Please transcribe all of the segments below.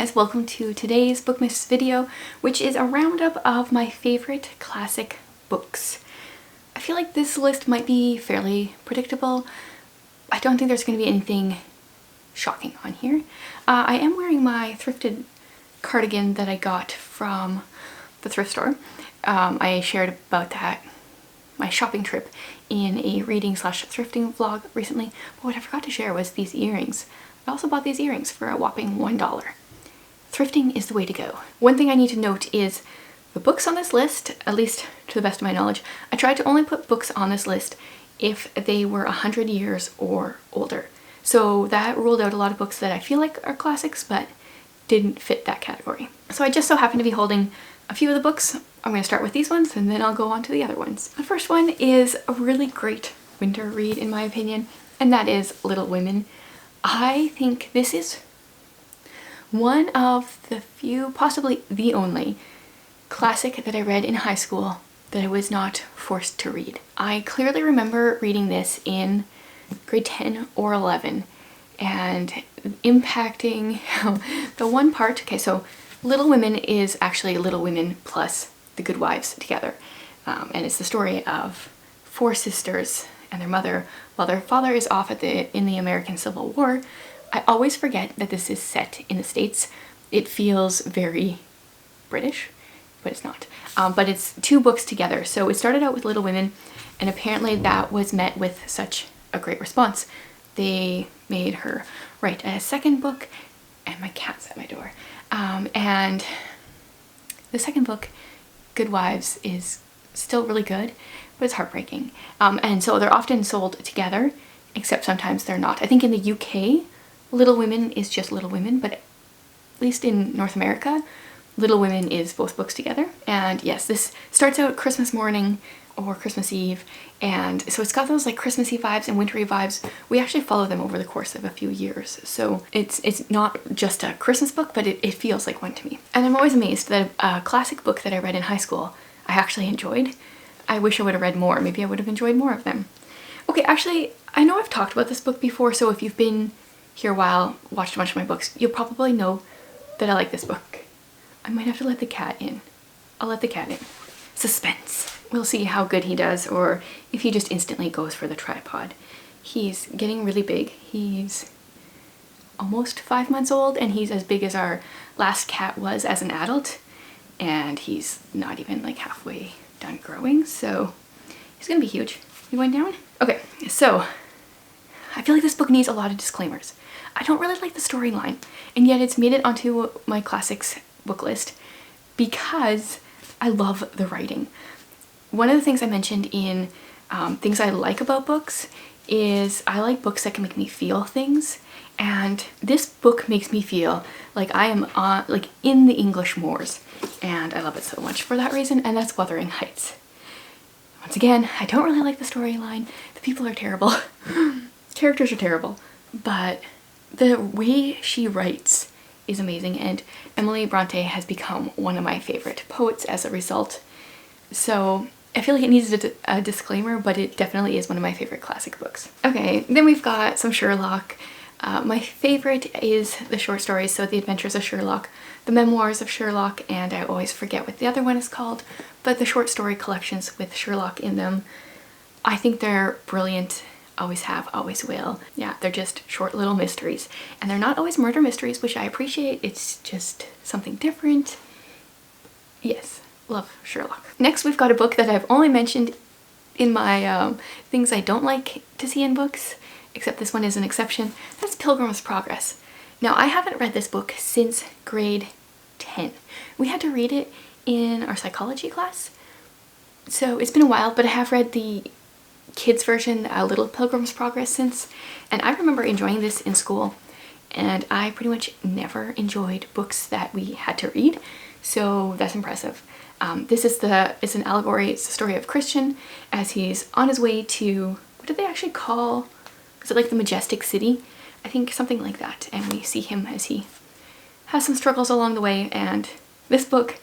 guys, welcome to today's bookmas video, which is a roundup of my favorite classic books. I feel like this list might be fairly predictable. I don't think there's going to be anything shocking on here. I am wearing my thrifted cardigan that I got from the thrift store. I shared about that, my shopping trip, in a reading/thrifting vlog recently, but what I forgot to share was these earrings. I also bought these earrings for a whopping $1. Thrifting is the way to go. One thing I need to note is the books on this list, at least to the best of my knowledge, I tried to only put books on this list if they were 100 years or older. So that ruled out a lot of books that I feel like are classics but didn't fit that category. So I just so happen to be holding a few of the books. I'm going to start with these ones and then I'll go on to the other ones. The first one is a really great winter read in my opinion, and that is Little Women. I think this is one of the few, possibly the only, classic that I read in high school that I was not forced to read. I clearly remember reading this in grade 10 or 11 and impacting the one part. Okay, so Little Women is actually Little Women plus The Good Wives together. And it's the story of four sisters and their mother while their father is off in the American Civil War. I always forget that this is set in the States. It feels very British, but it's not. But it's two books together. So it started out with Little Women, and apparently that was met with such a great response. They made her write a second book, and my cat's at my door. And the second book, Good Wives, is still really good, but it's heartbreaking. And so they're often sold together, except sometimes they're not. I think in the UK, Little Women is just Little Women, but at least in North America, Little Women is both books together. And yes, this starts out Christmas morning or Christmas Eve, and so it's got those like Christmassy vibes and wintry vibes. We actually follow them over the course of a few years, so it's not just a Christmas book, but it feels like one to me. And I'm always amazed that a classic book that I read in high school I actually enjoyed. I wish I would have read more. Maybe I would have enjoyed more of them. Okay, actually, I know I've talked about this book before, so if you've been here a while, watched a bunch of my books, you'll probably know that I like this book. I might have to let the cat in. I'll let the cat in. Suspense. We'll see how good he does, or if he just instantly goes for the tripod. He's getting really big. He's almost 5 months old, and he's as big as our last cat was as an adult, and he's not even like halfway done growing, so he's gonna be huge. You going down? Okay, so I feel like this book needs a lot of disclaimers. I don't really like the storyline, and yet it's made it onto my classics book list because I love the writing. One of the things I mentioned in things I like about books is I like books that can make me feel things, and this book makes me feel like I am like in the English moors, and I love it so much for that reason, and that's Wuthering Heights. Once again, I don't really like the storyline. The people are terrible. Characters are terrible, but the way she writes is amazing, and Emily Bronte has become one of my favorite poets as a result. So I feel like it needs a disclaimer, but it definitely is one of my favorite classic books. Okay, then we've got some Sherlock. My favorite is the short stories, so The Adventures of Sherlock, The Memoirs of Sherlock, and I always forget what the other one is called, but the short story collections with Sherlock in them. I think they're brilliant. Always have, always will. Yeah, they're just short little mysteries, and they're not always murder mysteries, which I appreciate. It's just something different. Yes, love Sherlock. Next, we've got a book that I've only mentioned in my things I don't like to see in books, except this one is an exception. That's Pilgrim's Progress. Now, I haven't read this book since grade 10. We had to read it in our psychology class, so it's been a while, but I have read the kids version, Little Pilgrim's Progress, since, and I remember enjoying this in school, and I pretty much never enjoyed books that we had to read, so that's impressive. This is it's an allegory. It's the story of Christian as he's on his way to, what did they actually call, is it like the Majestic City? I think something like that, and we see him as he has some struggles along the way, and this book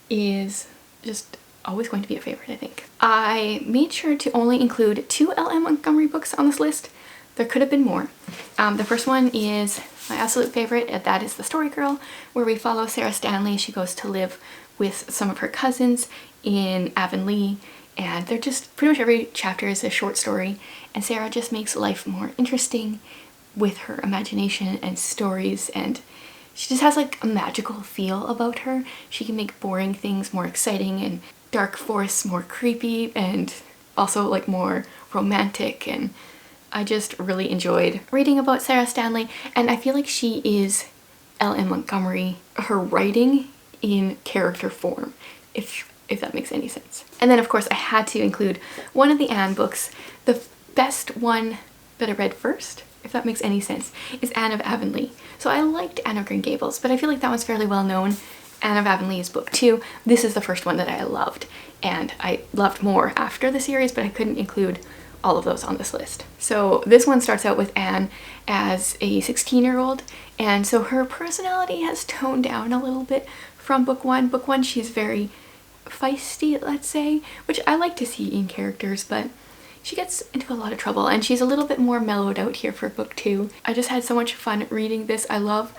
is just always going to be a favorite, I think. I made sure to only include 2 L.M. Montgomery books on this list. there could have been more. The first one is my absolute favorite, and that is The Story Girl, where we follow Sarah Stanley. She goes to live with some of her cousins in Avonlea, and they're just pretty much every chapter is a short story, and Sarah just makes life more interesting with her imagination and stories, and she just has like a magical feel about her. She can make boring things more exciting and dark forests more creepy and also like more romantic, and I just really enjoyed reading about Sarah Stanley, and I feel like she is L.M. Montgomery, her writing in character form, if that makes any sense. And then of course I had to include one of the Anne books. The best one that I read first, if that makes any sense, is Anne of Avonlea. So I liked Anne of Green Gables, but I feel like that one's fairly well known. Anne of Avonlea is book 2. This is the first one that I loved, and I loved more after the series, but I couldn't include all of those on this list. So this one starts out with Anne as a 16-year-old, and so her personality has toned down a little bit from book 1. Book 1 she's very feisty, let's say, which I like to see in characters, but she gets into a lot of trouble, and she's a little bit more mellowed out here for book 2. I just had so much fun reading this. I love...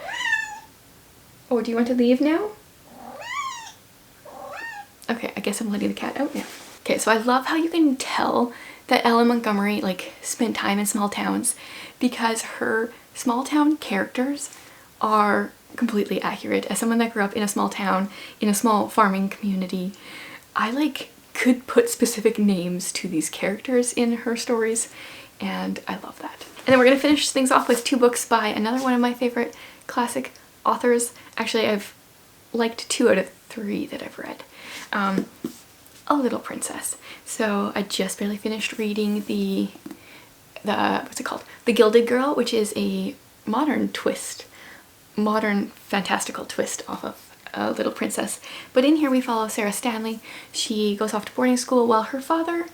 Oh, do you want to leave now? Okay, I guess I'm letting the cat out now. Okay, so I love how you can tell that Ellen Montgomery like spent time in small towns, because her small town characters are completely accurate. As someone that grew up in a small town, in a small farming community, I like could put specific names to these characters in her stories, and I love that. And then we're gonna finish things off with 2 books by another one of my favorite classic authors. Actually, I've liked 2 out of 3 that I've read. A Little Princess. So I just barely finished reading the what's it called? The Gilded Girl, which is a modern fantastical twist off of A Little Princess. But in here we follow Sarah Stanley. She goes off to boarding school while her father,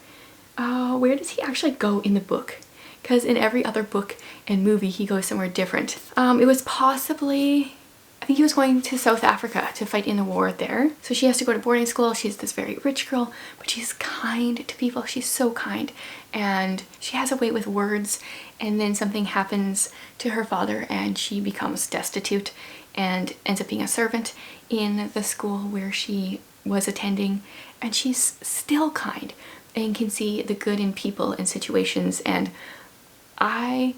where does he actually go in the book? Because in every other book and movie he goes somewhere different. It was possibly, I think he was going to South Africa to fight in the war there. So she has to go to boarding school. She's this very rich girl, but she's kind to people. She's so kind, and she has a way with words, and then something happens to her father and she becomes destitute and ends up being a servant in the school where she was attending, and she's still kind and can see the good in people and situations, and I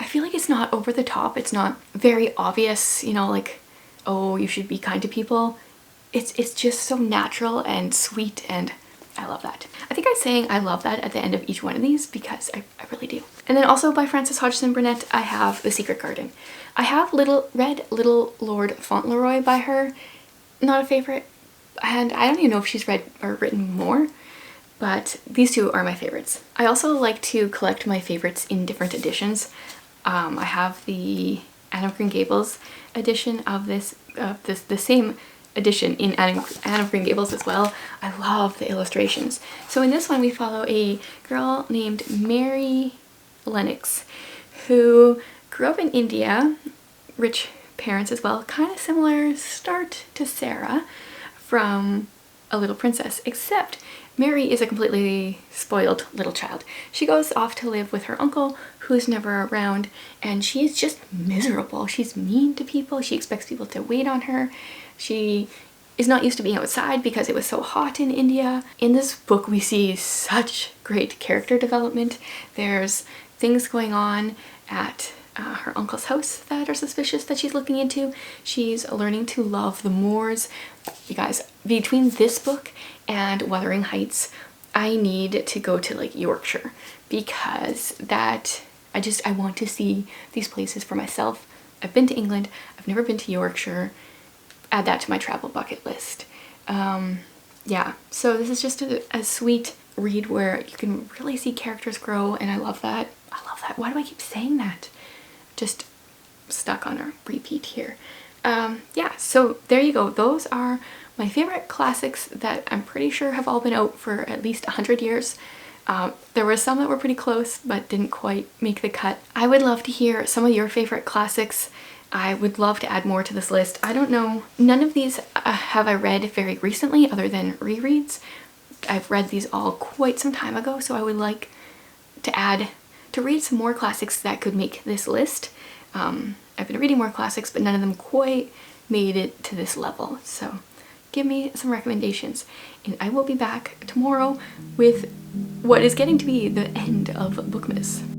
feel like it's not over the top. It's not very obvious, you know, like, oh, you should be kind to people. It's just so natural and sweet, and I love that. I think I'm saying I love that at the end of each one of these because I really do. And then also by Frances Hodgson Burnett, I have The Secret Garden. I have read Little Lord Fauntleroy by her. Not a favorite, and I don't even know if she's read or written more, but these 2 are my favorites. I also like to collect my favorites in different editions. I have the Anne of Green Gables edition of the same edition in Anne of Green Gables as well. I love the illustrations. So in this one we follow a girl named Mary Lennox, who grew up in India, rich parents as well, kind of similar start to Sarah from A Little Princess, except Mary is a completely spoiled little child. She goes off to live with her uncle, who's never around, and she's just miserable. She's mean to people. She expects people to wait on her. She is not used to being outside because it was so hot in India. In this book we see such great character development. There's things going on at her uncle's house that are suspicious that she's looking into. She's learning to love the moors. You guys, between this book and Wuthering Heights, I need to go to like Yorkshire, because I want to see these places for myself. I've been to England, I've never been to Yorkshire. Add that to my travel bucket list. Yeah, so this is just a sweet read where you can really see characters grow, and I love that. I love that. Why do I keep saying that? Just stuck on a repeat here. Yeah, so there you go. Those are my favorite classics that I'm pretty sure have all been out for at least 100 years. There were some that were pretty close but didn't quite make the cut. I would love to hear some of your favorite classics. I would love to add more to this list. I don't know, none of these have I read very recently other than rereads. I've read these all quite some time ago, so I would like to to read some more classics that could make this list. I've been reading more classics, but none of them quite made it to this level. So give me some recommendations, and I will be back tomorrow with what is getting to be the end of Bookmas.